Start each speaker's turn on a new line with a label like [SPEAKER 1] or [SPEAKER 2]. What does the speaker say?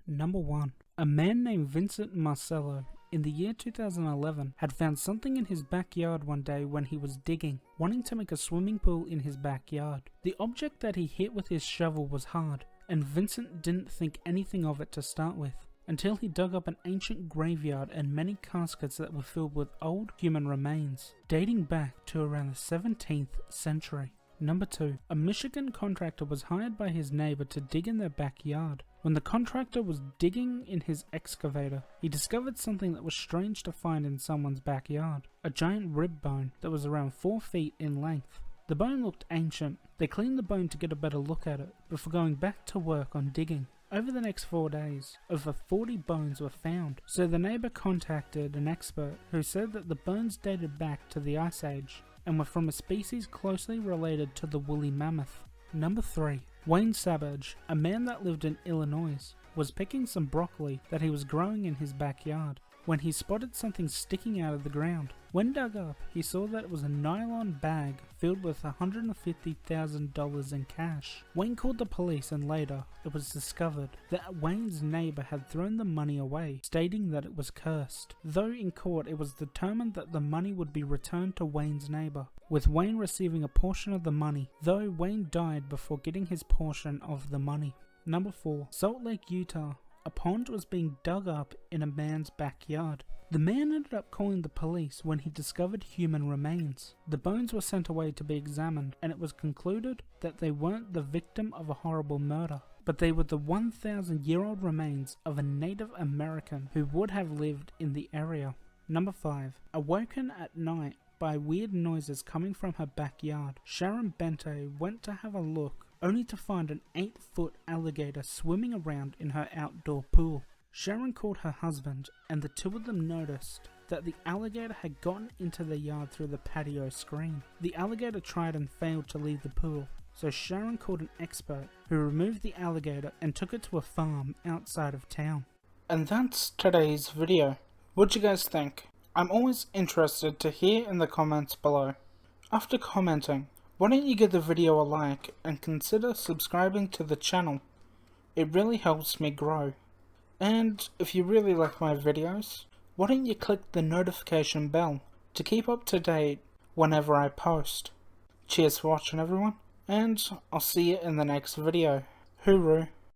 [SPEAKER 1] Number 1. A man named Vincent Marcello in the year 2011 had found something in his backyard one day when he was digging, wanting to make a swimming pool in his backyard. The object that he hit with his shovel was hard, and Vincent didn't think anything of it to start with, until he dug up an ancient graveyard and many caskets that were filled with old human remains, dating back to around the 17th century. Number 2. A Michigan contractor was hired by his neighbor to dig in their backyard. When the contractor was digging in his excavator, he discovered something that was strange to find in someone's backyard. A giant rib bone that was around 4 feet in length. The bone looked ancient. They cleaned the bone to get a better look at it, before going back to work on digging. Over the next 4 days, over 40 bones were found, so the neighbor contacted an expert who said that the bones dated back to the Ice Age, and were from a species closely related to the woolly mammoth. Number 3. Wayne Savage, a man that lived in Illinois, was picking some broccoli that he was growing in his backyard when he spotted something sticking out of the ground. When dug up, he saw that it was a nylon bag filled with $150,000 in cash. Wayne called the police, and later it was discovered that Wayne's neighbor had thrown the money away, stating that it was cursed. Though in court it was determined that the money would be returned to Wayne's neighbor, with Wayne receiving a portion of the money, though Wayne died before getting his portion of the money. Number 4. Salt Lake, Utah. A pond was being dug up in a man's backyard. The man ended up calling the police when he discovered human remains. The bones were sent away to be examined, and it was concluded that they weren't the victim of a horrible murder, but they were the 1,000-year-old remains of a Native American who would have lived in the area. Number 5. Awoken at night by weird noises coming from her backyard, Sharon Bente went to have a look, only to find an 8-foot alligator swimming around in her outdoor pool. Sharon called her husband, and the two of them noticed that the alligator had gotten into the yard through the patio screen. The alligator tried and failed to leave the pool, so Sharon called an expert who removed the alligator and took it to a farm outside of town. And that's today's video. What'd you guys think? I'm always interested to hear in the comments below. After commenting, why don't you give the video a like and consider subscribing to the channel? It really helps me grow. And if you really like my videos, why don't you click the notification bell to keep up to date whenever I post. Cheers for watching everyone, and I'll see you in the next video. Hooroo!